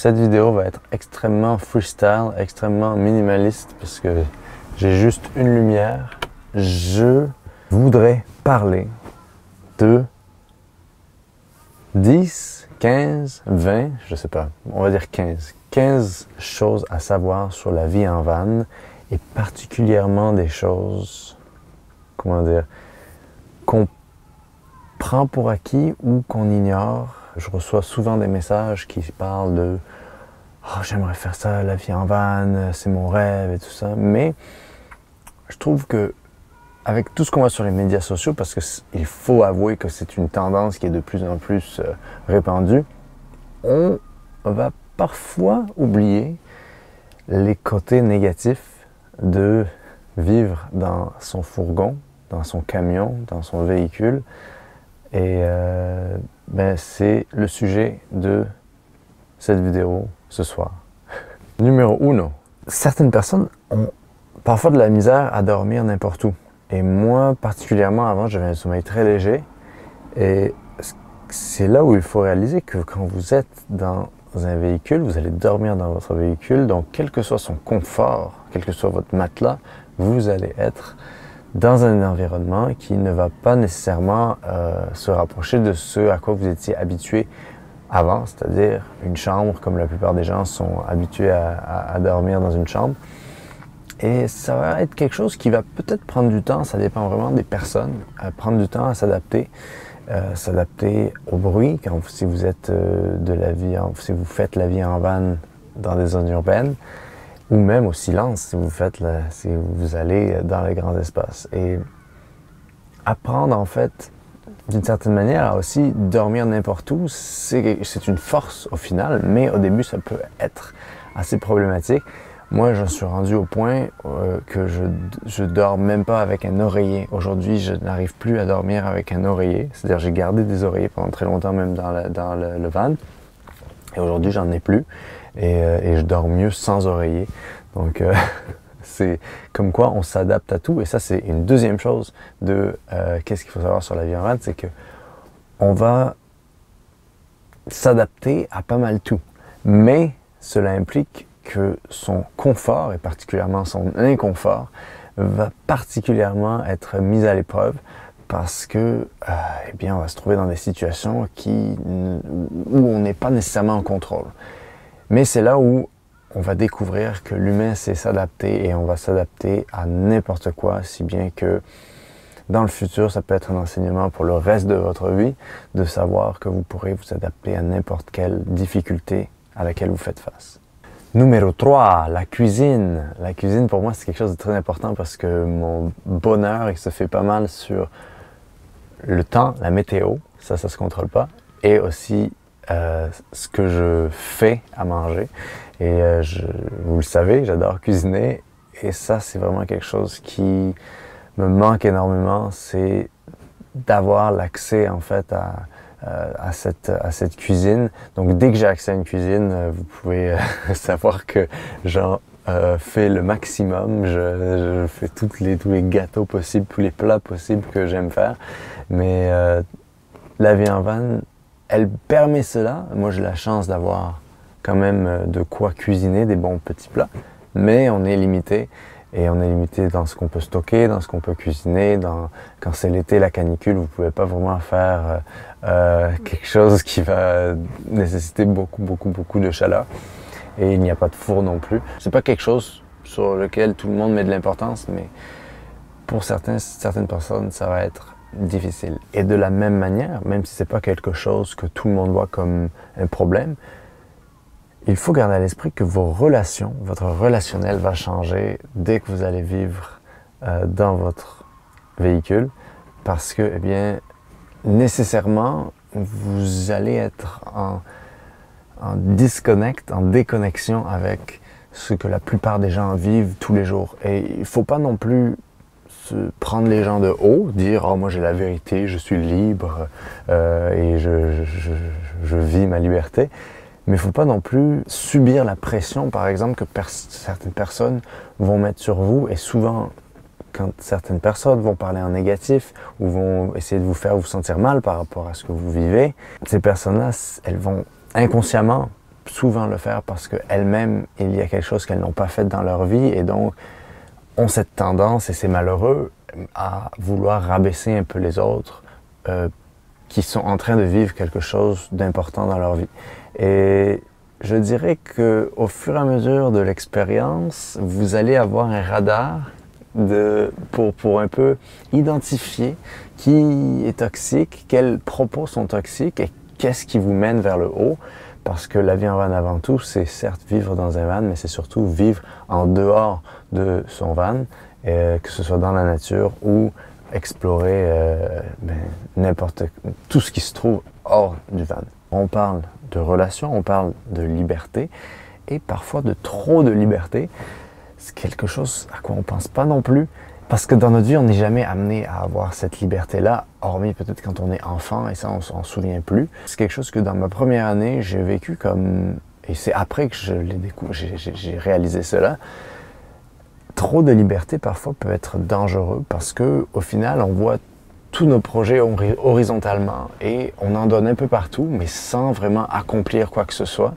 Cette vidéo va être extrêmement freestyle, extrêmement minimaliste parce que j'ai juste une lumière. Je voudrais parler de 10, 15, 20, je sais pas, on va dire 15. 15 choses à savoir sur la vie en van et particulièrement des choses, comment dire, qu'on prend pour acquis ou qu'on ignore. Je reçois souvent des messages qui parlent de « Oh, j'aimerais faire ça, la vie en van, c'est mon rêve » et tout ça. Mais je trouve que avec tout ce qu'on voit sur les médias sociaux, parce qu'il faut avouer que c'est une tendance qui est de plus en plus répandue, on va parfois oublier les côtés négatifs de vivre dans son fourgon, dans son camion, dans son véhicule. Et c'est le sujet de cette vidéo ce soir. Numéro 1. Certaines personnes ont parfois de la misère à dormir n'importe où. Et moi, particulièrement, avant, j'avais un sommeil très léger. Et c'est là où il faut réaliser que quand vous êtes dans un véhicule, vous allez dormir dans votre véhicule. Donc, quel que soit son confort, quel que soit votre matelas, vous allez être dans un environnement qui ne va pas nécessairement se rapprocher de ce à quoi vous étiez habitué avant, c'est-à-dire une chambre, comme la plupart des gens sont habitués à dormir dans une chambre. Et ça va être quelque chose qui va peut-être prendre du temps, ça dépend vraiment des personnes, prendre du temps à s'adapter, au bruit, si vous êtes si vous faites la vie en van dans des zones urbaines, ou même au silence si vous allez dans les grands espaces. Et apprendre en fait, d'une certaine manière, à aussi dormir n'importe où, c'est une force au final, mais au début ça peut être assez problématique. Moi, j'en suis rendu au point que je dors même pas avec un oreiller. Aujourd'hui, je n'arrive plus à dormir avec un oreiller. C'est-à-dire, j'ai gardé des oreillers pendant très longtemps, même dans le van. Et aujourd'hui, j'en ai plus. Et je dors mieux sans oreiller. Donc, c'est comme quoi on s'adapte à tout. Et ça, c'est une deuxième chose de qu'est-ce qu'il faut savoir sur la vie en van, c'est que on va s'adapter à pas mal tout. Mais cela implique que son confort, et particulièrement son inconfort, va particulièrement être mis à l'épreuve parce que, on va se trouver dans des situations où on n'est pas nécessairement en contrôle. Mais c'est là où on va découvrir que l'humain sait s'adapter et on va s'adapter à n'importe quoi, si bien que dans le futur, ça peut être un enseignement pour le reste de votre vie, de savoir que vous pourrez vous adapter à n'importe quelle difficulté à laquelle vous faites face. Numéro 3, la cuisine. La cuisine, pour moi, c'est quelque chose de très important parce que mon bonheur, il se fait pas mal sur le temps, la météo, ça se contrôle pas, et aussi ce que je fais à manger. Et vous le savez, j'adore cuisiner, et ça, c'est vraiment quelque chose qui me manque énormément, c'est d'avoir l'accès, en fait, à cette cuisine. Donc dès que j'ai accès à une cuisine, vous pouvez savoir que j'en fais le maximum. Je fais tous les gâteaux possibles, tous les plats possibles que j'aime faire. Mais la vie en van, elle permet cela. Moi, j'ai la chance d'avoir quand même de quoi cuisiner des bons petits plats. Mais on est limité. Et on est limité dans ce qu'on peut stocker, dans ce qu'on peut cuisiner. Quand c'est l'été, la canicule, vous pouvez pas vraiment faire quelque chose qui va nécessiter beaucoup de chaleur. Et il n'y a pas de four non plus. C'est pas quelque chose sur lequel tout le monde met de l'importance, mais pour certaines personnes, ça va être difficile. Et de la même manière, même si c'est pas quelque chose que tout le monde voit comme un problème, il faut garder à l'esprit que votre relationnel va changer dès que vous allez vivre dans votre véhicule parce que, nécessairement, vous allez être en déconnexion avec ce que la plupart des gens vivent tous les jours. Et il ne faut pas non plus se prendre les gens de haut, dire « Oh, moi j'ai la vérité, je suis libre et je vis ma liberté ». Mais il ne faut pas non plus subir la pression, par exemple, que certaines personnes vont mettre sur vous. Et souvent, quand certaines personnes vont parler en négatif ou vont essayer de vous faire vous sentir mal par rapport à ce que vous vivez, ces personnes-là, elles vont inconsciemment souvent le faire parce qu'elles-mêmes, il y a quelque chose qu'elles n'ont pas fait dans leur vie et donc ont cette tendance, et c'est malheureux, à vouloir rabaisser un peu les autres qui sont en train de vivre quelque chose d'important dans leur vie. Et je dirais qu'au fur et à mesure de l'expérience, vous allez avoir un radar pour un peu identifier qui est toxique, quels propos sont toxiques et qu'est-ce qui vous mène vers le haut. Parce que la vie en van avant tout, c'est certes vivre dans un van, mais c'est surtout vivre en dehors de son van, que ce soit dans la nature ou explorer tout ce qui se trouve hors du van. On parle de relations, on parle de liberté et parfois de trop de liberté. C'est quelque chose à quoi on ne pense pas non plus. Parce que dans notre vie, on n'est jamais amené à avoir cette liberté-là, hormis peut-être quand on est enfant, et ça, on s'en souvient plus. C'est quelque chose que dans ma première année, j'ai vécu comme... Et c'est après que je l'ai découvert, j'ai réalisé cela. Trop de liberté, parfois, peut être dangereux parce que au final, on voit tous nos projets horizontalement et on en donne un peu partout, mais sans vraiment accomplir quoi que ce soit.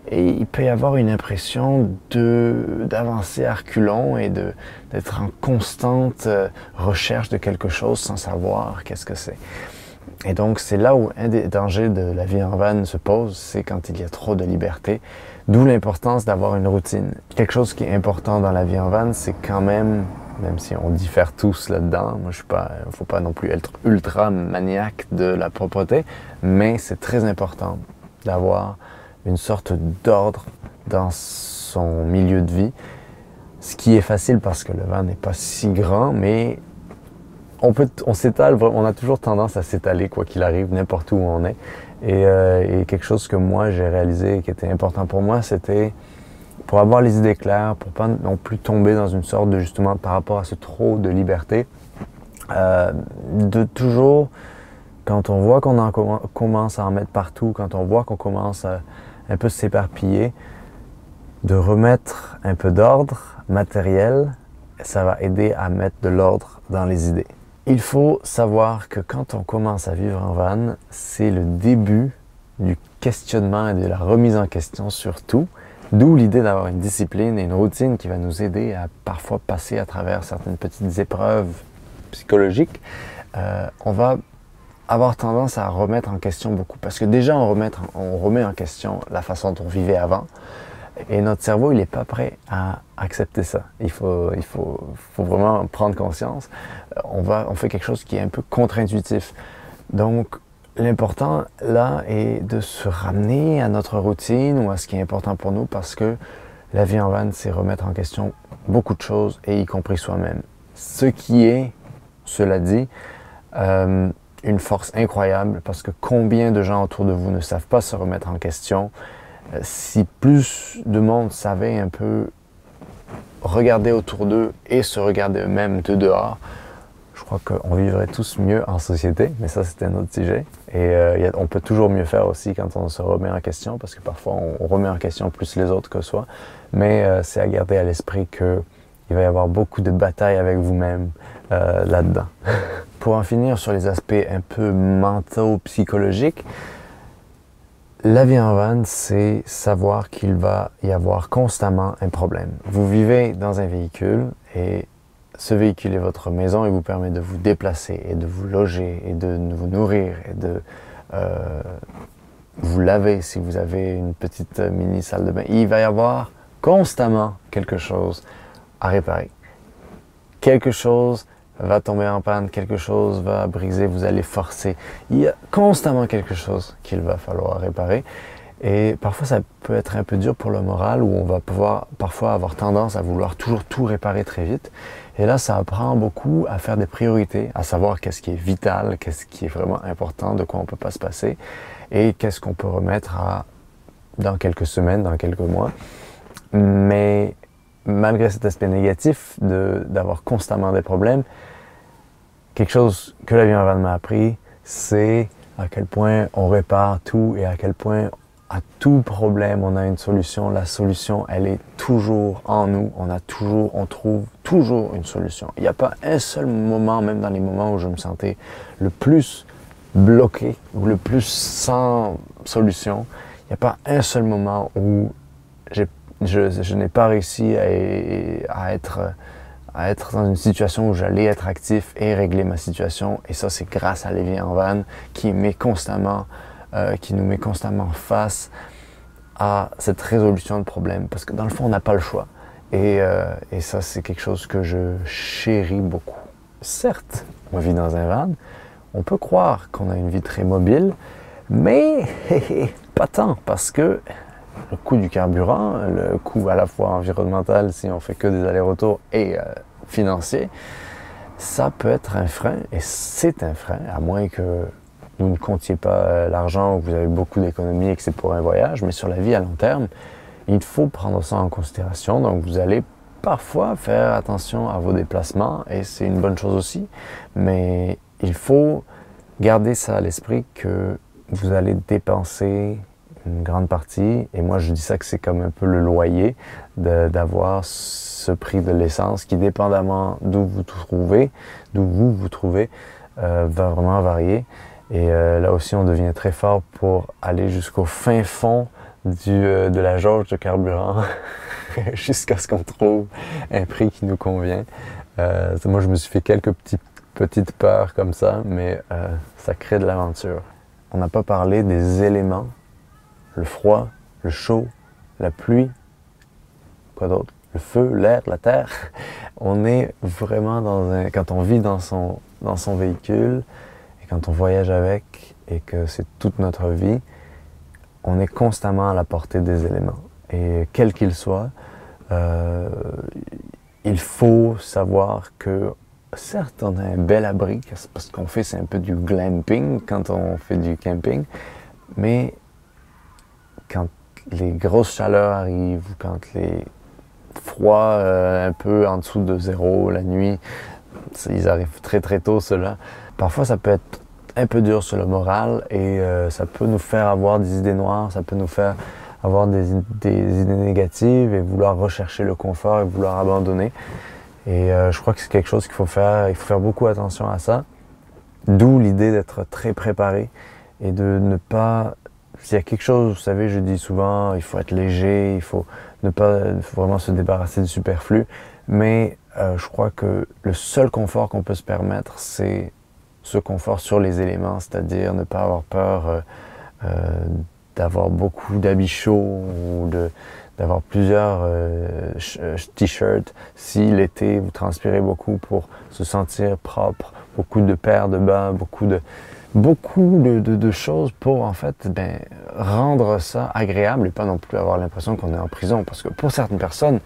Et il peut y avoir une impression d'avancer à reculons et d'être en constante recherche de quelque chose sans savoir qu'est-ce que c'est. Et donc, c'est là où un des dangers de la vie en van se pose, c'est quand il y a trop de liberté. D'où l'importance d'avoir une routine. Quelque chose qui est important dans la vie en van, c'est quand même si on diffère tous là-dedans, moi je suis pas, faut pas non plus être ultra maniaque de la propreté, mais c'est très important d'avoir une sorte d'ordre dans son milieu de vie, ce qui est facile parce que le van n'est pas si grand, mais on s'étale, on a toujours tendance à s'étaler quoi qu'il arrive, n'importe où on est. Et quelque chose que moi j'ai réalisé qui était important pour moi, c'était pour avoir les idées claires, pour pas non plus tomber dans une sorte de justement par rapport à ce trop de liberté, de toujours, quand on voit qu'on commence à en mettre partout, quand on voit qu'on commence à un peu s'éparpiller, de remettre un peu d'ordre matériel, ça va aider à mettre de l'ordre dans les idées. Il faut savoir que quand on commence à vivre en van, c'est le début du questionnement et de la remise en question sur tout, d'où l'idée d'avoir une discipline et une routine qui va nous aider à parfois passer à travers certaines petites épreuves psychologiques. On va avoir tendance à remettre en question beaucoup, parce que déjà on remet en question la façon dont on vivait avant, et notre cerveau il n'est pas prêt à accepter ça. Il faut vraiment prendre conscience. On fait quelque chose qui est un peu contre-intuitif. Donc l'important là est de se ramener à notre routine ou à ce qui est important pour nous, parce que la vie en van, c'est remettre en question beaucoup de choses, et y compris soi-même. Ce qui est, cela dit, une force incroyable, parce que combien de gens autour de vous ne savent pas se remettre en question. Si plus de monde savait un peu regarder autour d'eux et se regarder eux-mêmes de dehors, je crois qu'on vivrait tous mieux en société, mais ça c'est un autre sujet. Et on peut toujours mieux faire aussi quand on se remet en question, parce que parfois on remet en question plus les autres que soi, mais c'est à garder à l'esprit qu'il va y avoir beaucoup de batailles avec vous-même là-dedans. Pour en finir sur les aspects un peu mentaux, psychologiques, la vie en van, c'est savoir qu'il va y avoir constamment un problème. Vous vivez dans un véhicule et ce véhicule est votre maison et vous permet de vous déplacer et de vous loger et de vous nourrir et de vous laver si vous avez une petite mini salle de bain. Il va y avoir constamment quelque chose à réparer. Quelque chose va tomber en panne, quelque chose va briser, vous allez forcer. Il y a constamment quelque chose qu'il va falloir réparer. Et parfois, ça peut être un peu dur pour le moral, où on va pouvoir parfois avoir tendance à vouloir toujours tout réparer très vite. Et là, ça apprend beaucoup à faire des priorités, à savoir qu'est-ce qui est vital, qu'est-ce qui est vraiment important, de quoi on ne peut pas se passer, et qu'est-ce qu'on peut remettre dans quelques semaines, dans quelques mois. Mais malgré cet aspect négatif d'avoir constamment des problèmes, quelque chose que la vie en van m'a appris, c'est à quel point on répare tout et à quel point à tout problème on a une solution. La solution, elle est toujours en nous. On trouve toujours une solution. Il n'y a pas un seul moment, même dans les moments où je me sentais le plus bloqué ou le plus sans solution, Il n'y a pas un seul moment où je n'ai pas réussi à être dans une situation où j'allais être actif et régler ma situation. Et ça, c'est grâce à la vie en van qui nous met constamment face à cette résolution de problème. Parce que dans le fond, on n'a pas le choix. Et ça, c'est quelque chose que je chéris beaucoup. Certes, on vit dans un van. On peut croire qu'on a une vie très mobile, mais pas tant, parce que le coût du carburant, le coût à la fois environnemental si on fait que des allers-retours et financier, ça peut être un frein, et c'est un frein, à moins que vous ne comptiez pas l'argent ou que vous avez beaucoup d'économies et que c'est pour un voyage, mais sur la vie à long terme, il faut prendre ça en considération. Donc vous allez parfois faire attention à vos déplacements et c'est une bonne chose aussi, mais il faut garder ça à l'esprit que vous allez dépenser une grande partie, et moi je dis ça que c'est comme un peu le loyer d'avoir ce prix de l'essence qui, dépendamment d'où vous vous trouvez, va vraiment varier. Et là aussi, on devient très fort pour aller jusqu'au fin fond de la jauge de carburant jusqu'à ce qu'on trouve un prix qui nous convient. Moi, je me suis fait quelques petites peurs comme ça, mais ça crée de l'aventure. On n'a pas parlé des éléments, le froid, le chaud, la pluie, quoi d'autre? Le feu, l'air, la terre. On est vraiment quand on vit dans son véhicule, et quand on voyage avec, et que c'est toute notre vie, on est constamment à la portée des éléments. Et quels qu'ils soient, il faut savoir que, certes, on a un bel abri, parce qu'on fait, c'est un peu du glamping quand on fait du camping, mais quand les grosses chaleurs arrivent, ou quand les froids un peu en dessous de zéro la nuit, ils arrivent très très tôt ceux-là. Parfois ça peut être un peu dur sur le moral et ça peut nous faire avoir des idées noires, ça peut nous faire avoir des idées négatives et vouloir rechercher le confort et vouloir abandonner. Et je crois que c'est quelque chose qu'il faut faire, il faut faire beaucoup attention à ça. D'où l'idée d'être très préparé et de ne pas... S'il y a quelque chose, vous savez, je dis souvent, il faut être léger, il faut vraiment se débarrasser du superflu. Mais je crois que le seul confort qu'on peut se permettre, c'est ce confort sur les éléments, c'est-à-dire ne pas avoir peur d'avoir beaucoup d'habits chauds ou d'avoir plusieurs t-shirts. Si l'été, vous transpirez beaucoup pour se sentir propre, beaucoup de paires de bas, beaucoup de choses pour en fait rendre ça agréable et pas non plus avoir l'impression qu'on est en prison. Parce que pour certaines personnes,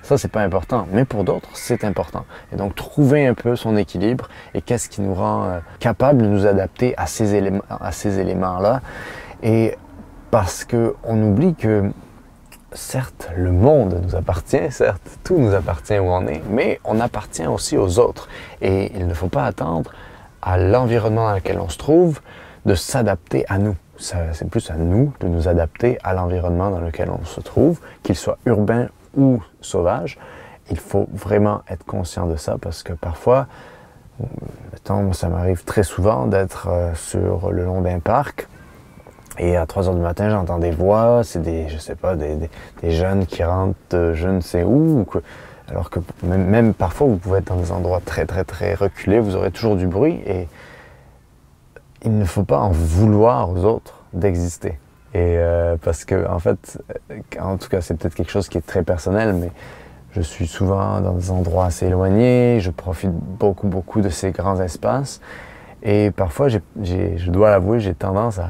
ça c'est pas important, mais pour d'autres c'est important. Et donc trouver un peu son équilibre et qu'est-ce qui nous rend capable de nous adapter à ces éléments-là. Et parce qu'on oublie que certes, le monde nous appartient, certes, tout nous appartient où on est, mais on appartient aussi aux autres. Et il ne faut pas attendre à l'environnement dans lequel on se trouve de s'adapter à nous. C'est plus à nous de nous adapter à l'environnement dans lequel on se trouve, qu'il soit urbain ou sauvage. Il faut vraiment être conscient de ça parce que parfois, mettons, ça m'arrive très souvent d'être sur le long d'un parc et à 3 heures du matin, j'entends des voix, c'est des jeunes qui rentrent de je ne sais où, alors que même parfois vous pouvez être dans des endroits très très très reculés, vous aurez toujours du bruit et il ne faut pas en vouloir aux autres d'exister. Et parce que en fait, en tout cas c'est peut-être quelque chose qui est très personnel, mais je suis souvent dans des endroits assez éloignés, je profite beaucoup de ces grands espaces et parfois je dois l'avouer, j'ai tendance à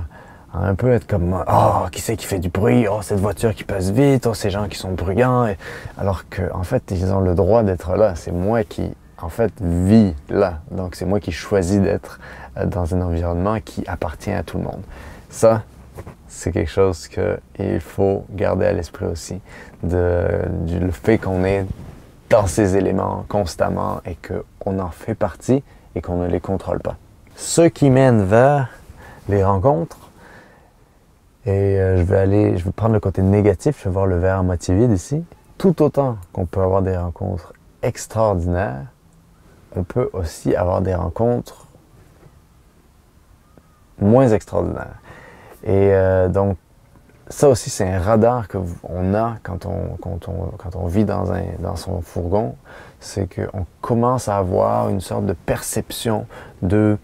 un peu être comme « Oh, qui c'est qui fait du bruit? Oh, cette voiture qui passe vite, oh, ces gens qui sont bruyants. » Alors qu'en fait, ils ont le droit d'être là. C'est moi qui, en fait, vis là. Donc, c'est moi qui choisis d'être dans un environnement qui appartient à tout le monde. Ça, c'est quelque chose qu'il faut garder à l'esprit aussi. Le fait qu'on est dans ces éléments constamment et qu'on en fait partie et qu'on ne les contrôle pas. Ce qui mène vers les rencontres. Et je vais prendre le côté négatif, je vais voir le verre à moitié vide ici. Tout autant qu'on peut avoir des rencontres extraordinaires, on peut aussi avoir des rencontres moins extraordinaires. Et donc, ça aussi, c'est un radar qu'on a quand on vit dans son fourgon. C'est qu'on commence à avoir une sorte de perception de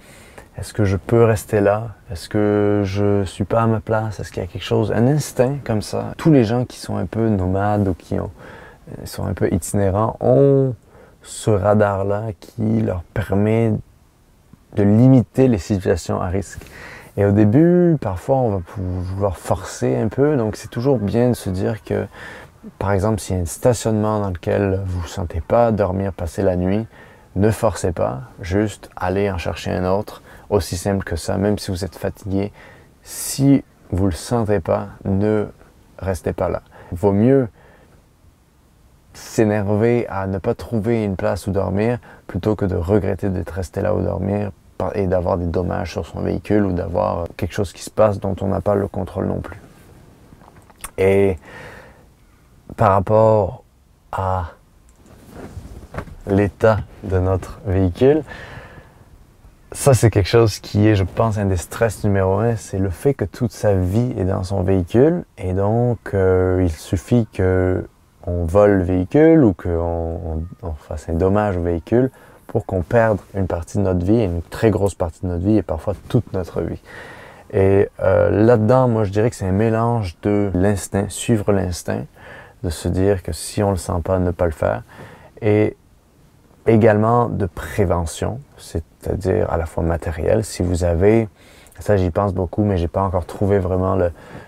est-ce que je peux rester là? Est-ce que je suis pas à ma place? Est-ce qu'il y a quelque chose, un instinct comme ça? Tous les gens qui sont un peu nomades ou qui sont un peu itinérants ont ce radar-là qui leur permet de limiter les situations à risque. Et au début, parfois, on va vouloir forcer un peu, donc c'est toujours bien de se dire que, par exemple, s'il y a un stationnement dans lequel vous ne sentez pas dormir, passer la nuit, ne forcez pas, juste allez en chercher un autre, aussi simple que ça, même si vous êtes fatigué. Si vous ne le sentez pas, ne restez pas là. Il vaut mieux s'énerver à ne pas trouver une place où dormir plutôt que de regretter d'être resté là où dormir et d'avoir des dommages sur son véhicule ou d'avoir quelque chose qui se passe dont on n'a pas le contrôle non plus. Et par rapport à l'état de notre véhicule, ça c'est quelque chose qui est, je pense, un des stress numéro 1, c'est le fait que toute sa vie est dans son véhicule et donc il suffit qu'on vole le véhicule ou qu'on fasse un dommage au véhicule pour qu'on perde une partie de notre vie, une très grosse partie de notre vie et parfois toute notre vie. Et là-dedans, moi je dirais que c'est un mélange de l'instinct, suivre l'instinct, de se dire que si on ne le sent pas, ne pas le faire, et également de prévention, c'est-à-dire à la fois matériel. Si vous avez, ça j'y pense beaucoup, mais j'ai pas encore trouvé vraiment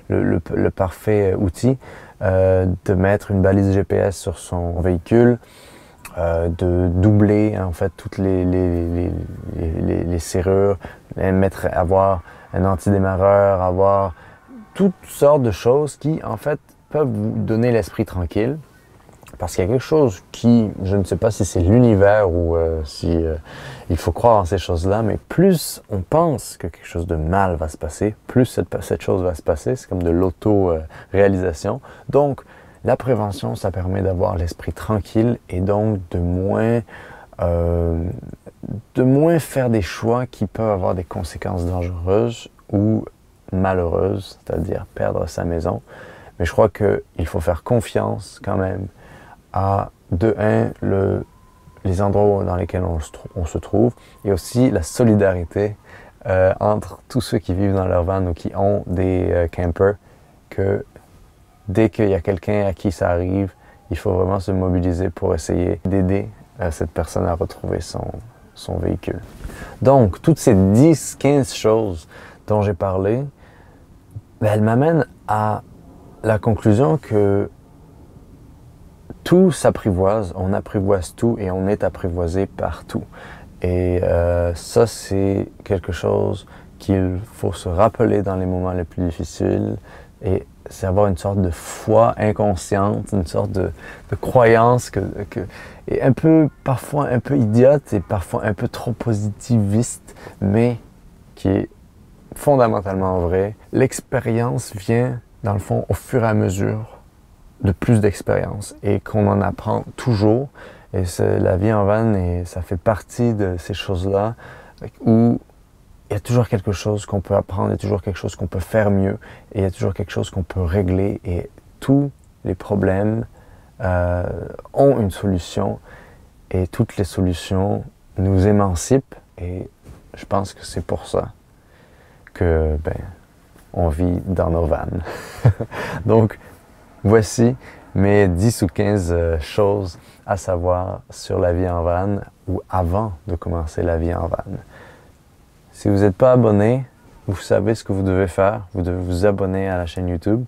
le parfait outil, de mettre une balise GPS sur son véhicule, de doubler en fait toutes les serrures, avoir un antidémarreur, avoir toutes sortes de choses qui en fait peuvent vous donner l'esprit tranquille. Parce qu'il y a quelque chose qui, je ne sais pas si c'est l'univers ou si il faut croire en ces choses-là, mais plus on pense que quelque chose de mal va se passer, plus cette chose va se passer. C'est comme de l'auto-réalisation. Donc, la prévention, ça permet d'avoir l'esprit tranquille et donc de moins faire des choix qui peuvent avoir des conséquences dangereuses ou malheureuses, c'est-à-dire perdre sa maison. Mais je crois qu'il faut faire confiance quand même à, de un, les endroits dans lesquels on se trouve et aussi la solidarité entre tous ceux qui vivent dans leur van ou qui ont des campers, que dès qu'il y a quelqu'un à qui ça arrive, il faut vraiment se mobiliser pour essayer d'aider cette personne à retrouver son véhicule. Donc, toutes ces 10-15 choses dont j'ai parlé, elles m'amènent à la conclusion que tout s'apprivoise, on apprivoise tout et on est apprivoisé par tout. Et ça, c'est quelque chose qu'il faut se rappeler dans les moments les plus difficiles et c'est avoir une sorte de foi inconsciente, une sorte de croyance et parfois un peu idiote et parfois un peu trop positiviste, mais qui est fondamentalement vrai. L'expérience vient, dans le fond, au fur et à mesure de plus d'expérience et qu'on en apprend toujours. Et la vie en van, et ça fait partie de ces choses-là où il y a toujours quelque chose qu'on peut apprendre, il y a toujours quelque chose qu'on peut faire mieux et il y a toujours quelque chose qu'on peut régler et tous les problèmes ont une solution et toutes les solutions nous émancipent et je pense que c'est pour ça que on vit dans nos vannes. Donc voici mes 10 ou 15 choses à savoir sur la vie en van ou avant de commencer la vie en van. Si vous n'êtes pas abonné, vous savez ce que vous devez faire. Vous devez vous abonner à la chaîne YouTube.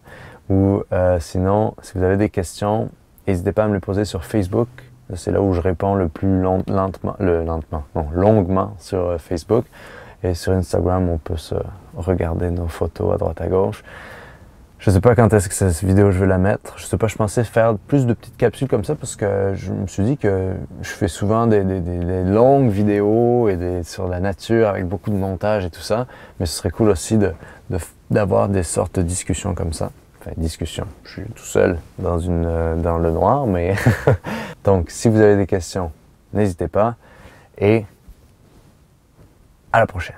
Ou sinon, si vous avez des questions, n'hésitez pas à me les poser sur Facebook. C'est là où je réponds le plus longuement sur Facebook. Et sur Instagram, on peut se regarder nos photos à droite à gauche. Je ne sais pas quand est-ce que cette vidéo je vais la mettre. Je sais pas, je pensais faire plus de petites capsules comme ça parce que je me suis dit que je fais souvent des longues vidéos et sur la nature avec beaucoup de montage et tout ça. Mais ce serait cool aussi d'avoir des sortes de discussions comme ça. Enfin, discussion. Je suis tout seul dans le noir, mais donc si vous avez des questions, n'hésitez pas et à la prochaine.